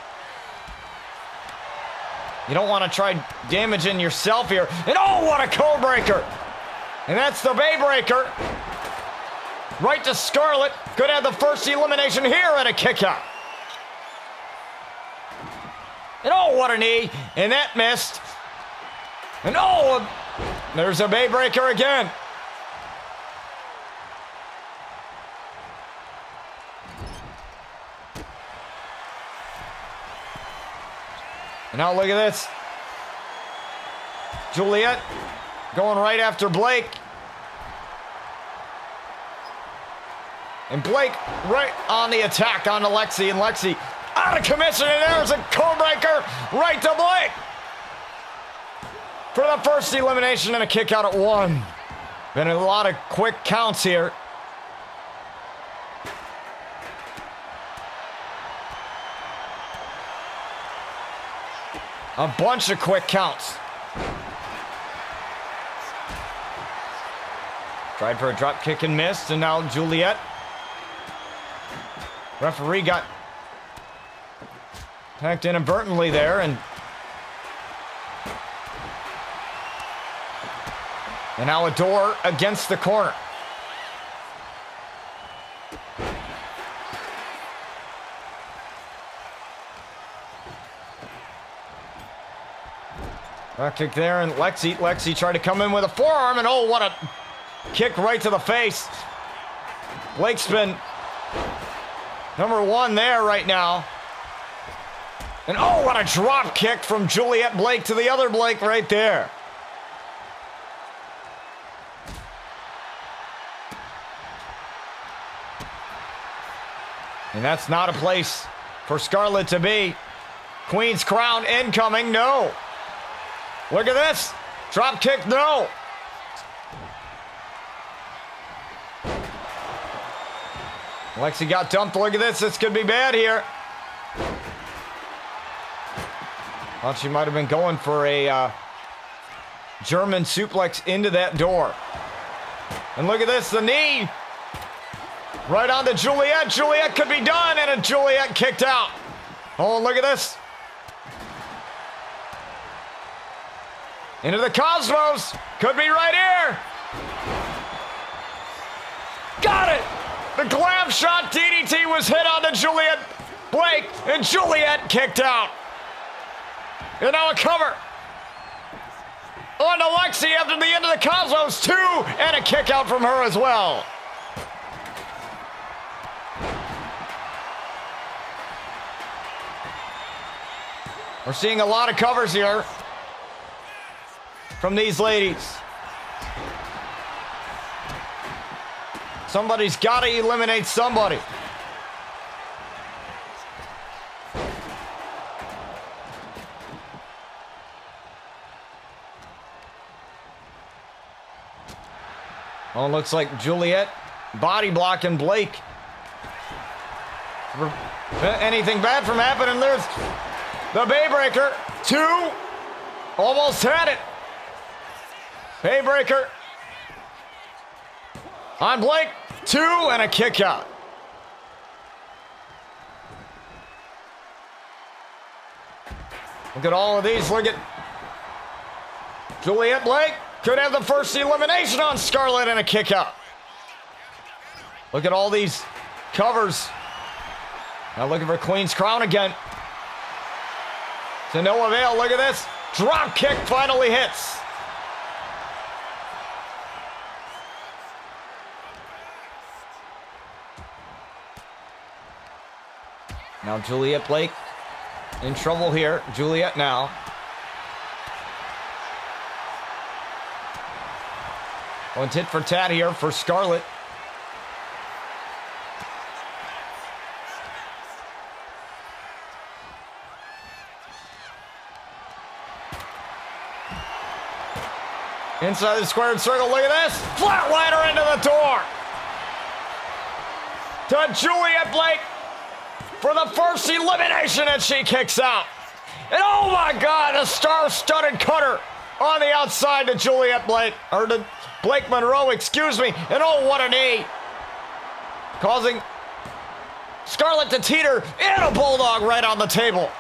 you don't want to try damaging yourself here. And oh, what a code breaker. And that's the Bay Breaker. Right to Scarlett. Could have the first elimination here and a kick out. And oh, what a knee. And that missed. And oh, there's a Bay Breaker again. And now look at this. Juliet going right after Blake. And Blake right on the attack onto Lexi. And Lexi out of commission. And there's a code breaker right to Blake. For the first elimination and a kick out at 1. Been a lot of quick counts here. A bunch of quick counts. Tried for a drop kick and missed, and now Juliet. Referee got hacked inadvertently there, and now a door against the corner. Back kick there, and Lexi tried to come in with a forearm, and oh, what a kick right to the face. Blake's been number 1 there right now. And oh, what a drop kick from Juliet Blake to the other Blake right there. And that's not a place for Scarlett to be. Queen's Crown incoming, no. Look at this. Drop kick, no. Lexi got dumped. Look at this. This could be bad here. Thought she might have been going for a German suplex into that door. And look at this. The knee. Right on to Juliet. Juliet could be done. And a Juliet kicked out. Oh, look at this. Into the Cosmos. Could be right here. Got it. The glam shot DDT was hit on to Juliet Blake. And Juliet kicked out. And now a cover. On to Lexi after the end of the Cosmos. 2. And a kick out from her as well. We're seeing a lot of covers here from these ladies. Somebody's got to eliminate somebody. Oh, looks like Juliet body blocking Blake. Anything bad from happening? There's the Bay Breaker. 2. Almost had it. Bay Breaker on Blake. 2 and a kick out. Look at all of these. Look at Juliet Blake. Could have the first elimination on Scarlett and a kick out. Look at all these covers. Now looking for Queen's Crown again. To no avail. Look at this. Drop kick finally hits. Now Juliet Blake in trouble here. Juliet now. Going tit for tat here for Scarlett. Inside the squared circle, look at this. Flatliner into the door. To Juliet Blake for the first elimination, and she kicks out. And oh my God, a star-studded cutter on the outside to Juliet Blake, or to Blake Monroe, excuse me. And oh, what a knee. Causing Scarlett to teeter, and a bulldog right on the table.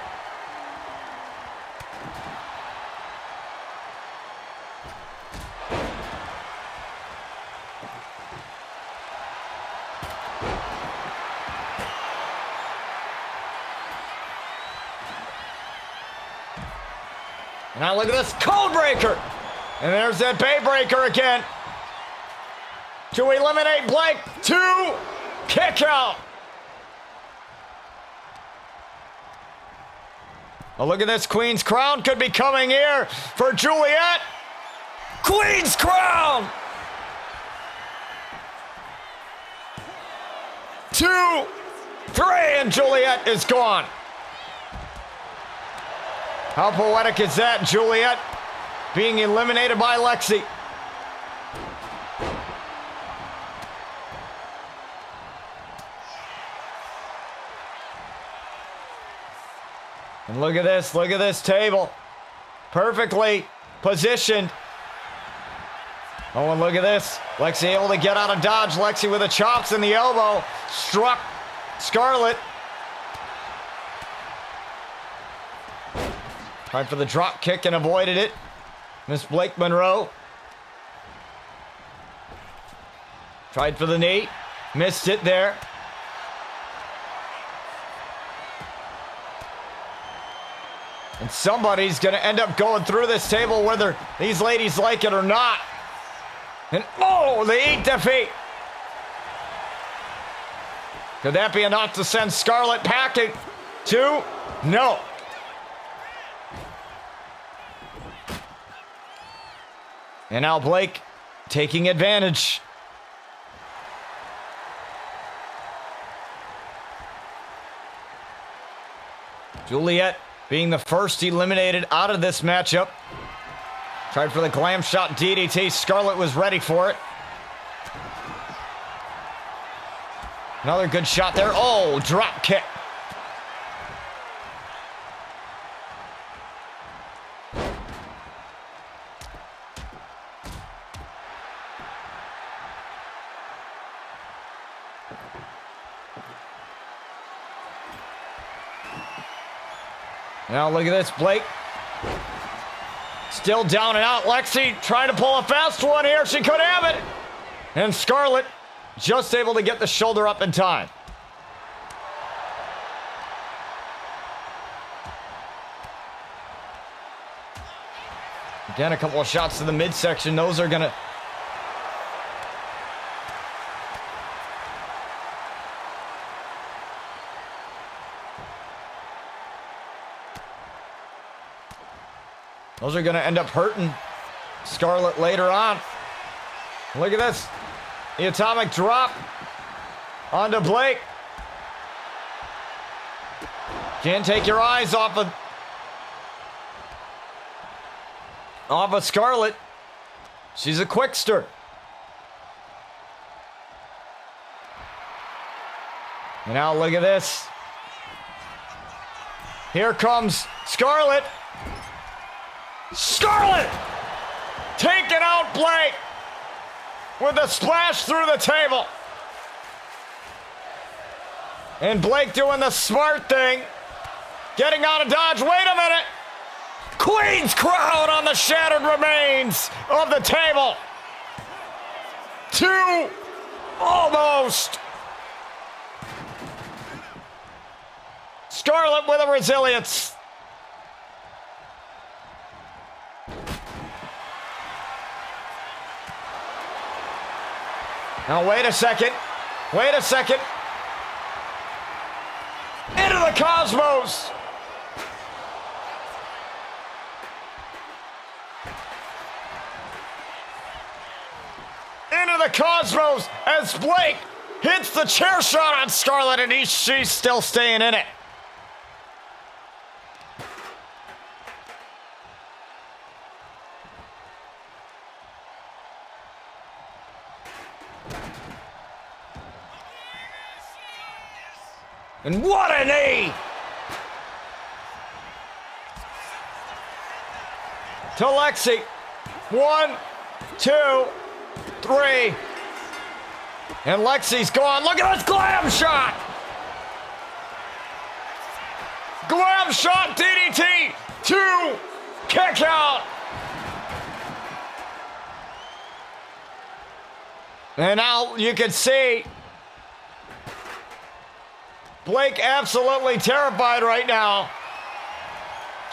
Now look at this code breaker. And there's that bay breaker again. To eliminate Blake. 2 kick out. Well, look at this. Queen's Crown could be coming here for Juliet. Queen's Crown. 2, 3, and Juliet is gone. How poetic is that, Juliet being eliminated by Lexi. And look at this table. Perfectly positioned. Oh, and look at this. Lexi able to get out of dodge. Lexi with the chops in the elbow. Struck Scarlett. Tried for the drop kick and avoided it. Miss Blake Monroe. Tried for the knee. Missed it there. And somebody's going to end up going through this table whether these ladies like it or not. And oh, they eat defeat. Could that be enough to send Scarlett packing? 2? No. And now Blake taking advantage. Juliet being the first eliminated out of this matchup. Tried for the glam shot DDT. Scarlett was ready for it. Another good shot there. Oh, drop kick. Now look at this, Blake. Still down and out. Lexi trying to pull a fast one here. She could have it. And Scarlett just able to get the shoulder up in time. Again, a couple of shots to the midsection. Those are gonna... Those are going to end up hurting Scarlett later on. Look at this. The atomic drop onto Blake. Can't take your eyes off of Scarlett. She's a quickster. And now look at this. Here comes Scarlett. Scarlett taking out Blake with a splash through the table. And Blake doing the smart thing. Getting out of dodge. Wait a minute. Queen's crown on the shattered remains of the table. 2. Almost. Scarlett with a resilience. Now wait a second. Wait a second. Into the Cosmos. Into the Cosmos as Blake hits the chair shot on Scarlett, and she's still staying in it. And what a knee! To Lexi. 1, 2, 3. And Lexi's gone. Look at this glam shot! Glam shot DDT. 2. Kick out. And now you can see Blake absolutely terrified right now.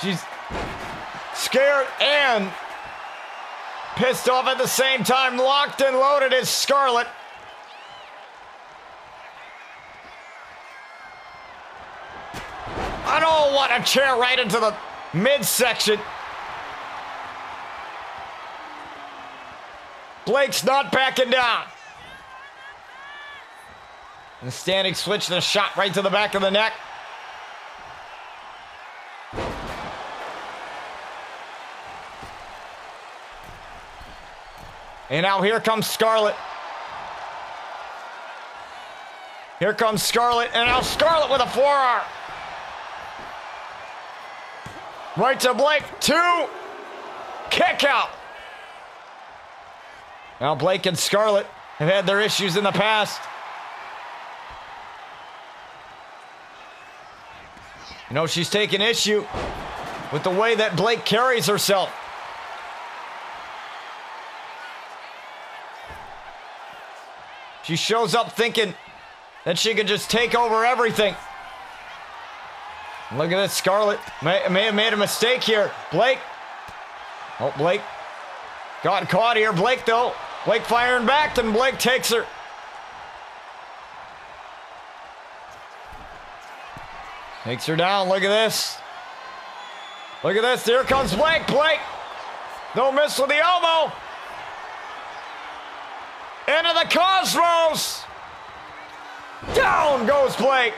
She's scared and pissed off at the same time. Locked and loaded is Scarlett. I don't want a chair right into the midsection. Blake's not backing down. And standing switch, the shot right to the back of the neck. And now here comes Scarlett. Here comes Scarlett, and now Scarlett with a forearm. Right to Blake. 2. Kick out. Now Blake and Scarlett have had their issues in the past. You know, she's taking issue with the way that Blake carries herself. She shows up thinking that she can just take over everything. Look at this, Scarlett may have made a mistake here. Blake. Oh, Blake got caught here. Blake, though. Blake firing back, then Blake takes her. Takes her down. Look at this. Look at this. Here comes Blake. Blake. Don't miss with the elbow. Into the Cosmos. Down goes Blake.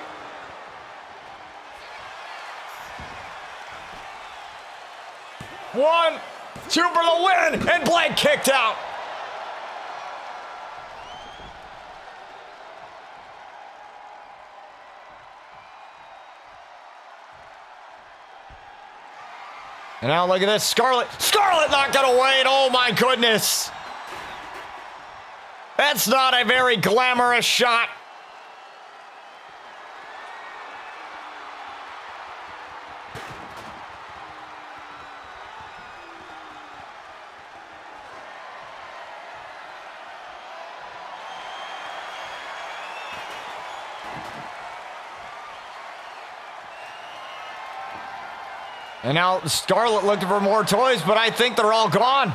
One, 2 for the win. And Blake kicked out. And now look at this, Scarlett. Scarlett not gonna wait. Oh my goodness. That's not a very glamorous shot. And now Scarlett looking for more toys, but I think they're all gone.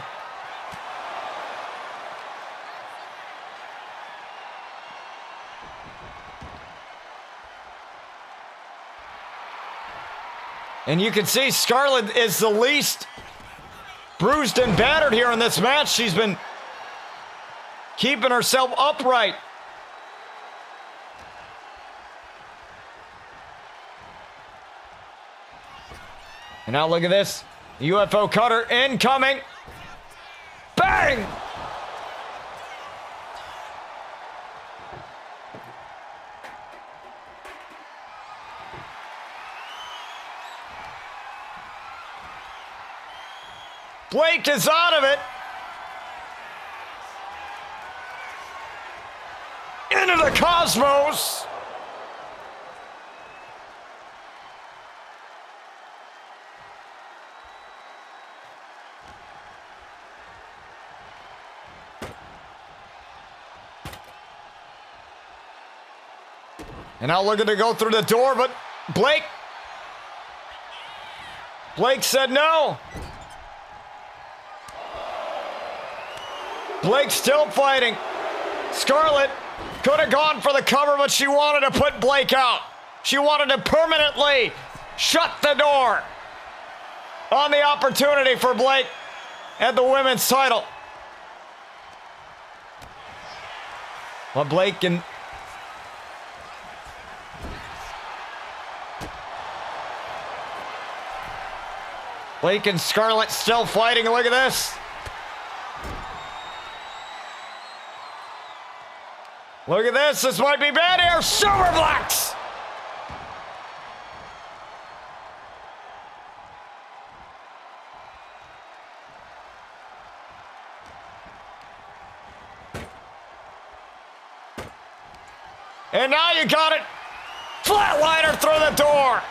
And you can see Scarlett is the least bruised and battered here in this match. She's been keeping herself upright. And now look at this. UFO cutter incoming. Bang! Blake is out of it. Into the Cosmos. And now looking to go through the door, but Blake said no. Blake still fighting. Scarlett could have gone for the cover, but she wanted to put Blake out. She wanted to permanently shut the door on the opportunity for Blake at the women's title. Well, Blake and Scarlett still fighting. Look at this. Look at this. This might be bad here. Superplex. And now you got it. Flatliner through the door.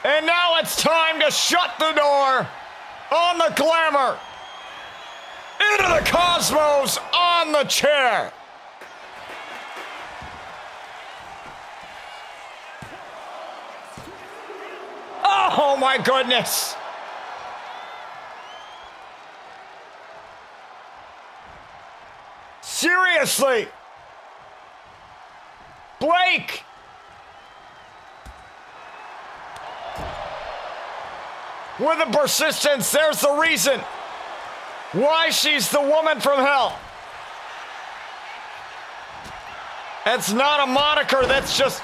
And now it's time to shut the door on the glamour. Into the cosmos on the chair. Oh my goodness. Seriously. Blake. With the persistence, there's the reason why she's the woman from hell. That's not a moniker, that's just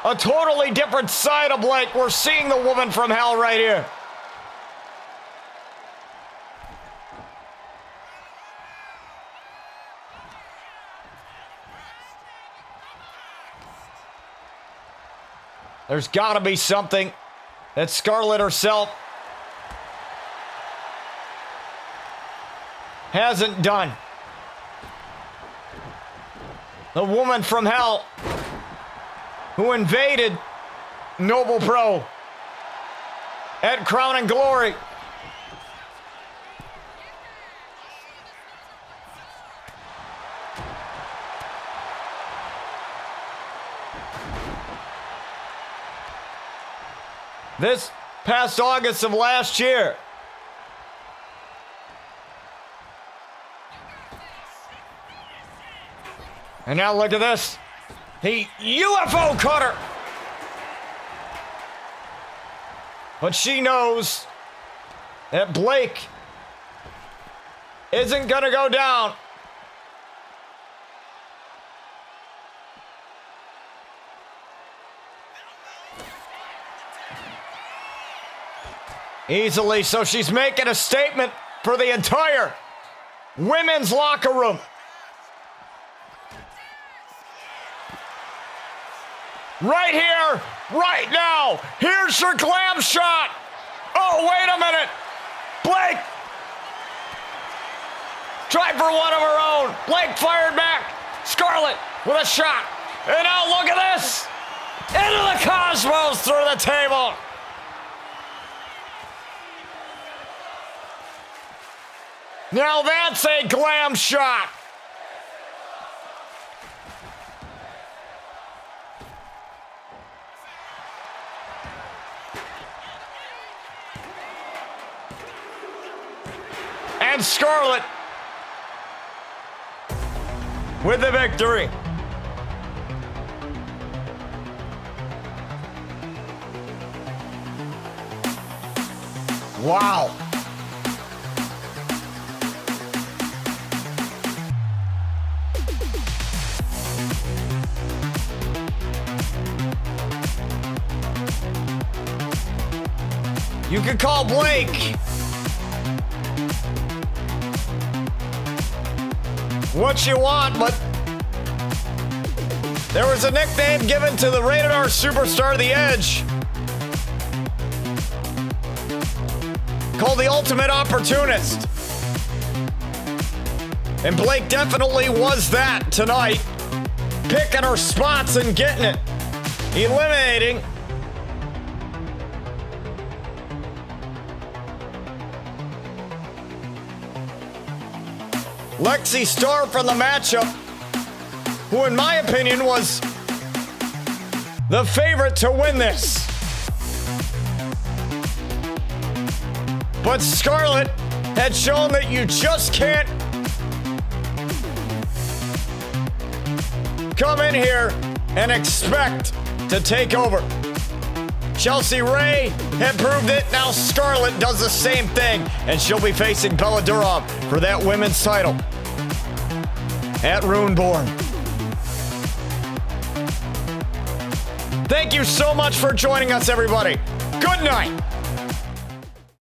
a totally different side of Blake. We're seeing the woman from hell right here. There's got to be something that Scarlett herself hasn't done. The woman from hell who invaded Noble Pro at Crown and Glory. This past August of last year. And now look at this. He UFO cutter. But she knows that Blake isn't going to go down. Easily, so she's making a statement for the entire women's locker room. Right here, right now. Here's her glam shot. Oh, wait a minute. Blake tried for one of her own. Blake fired back. Scarlett with a shot. And now look at this. Into the cosmos through the table. Now that's a glam shot. And Scarlett with the victory. Wow. You can call Blake what you want, but there was a nickname given to the Rated R superstar, The Edge, called the Ultimate Opportunist. And Blake definitely was that tonight, picking her spots and getting it, eliminating Lexi Starr from the matchup, who in my opinion was the favorite to win this. But Scarlett had shown that you just can't come in here and expect to take over. Chelsea Ray had proved it. Now Scarlett does the same thing, and she'll be facing Bella Durov for that women's title at Runeborn. Thank you so much for joining us, everybody. Good night.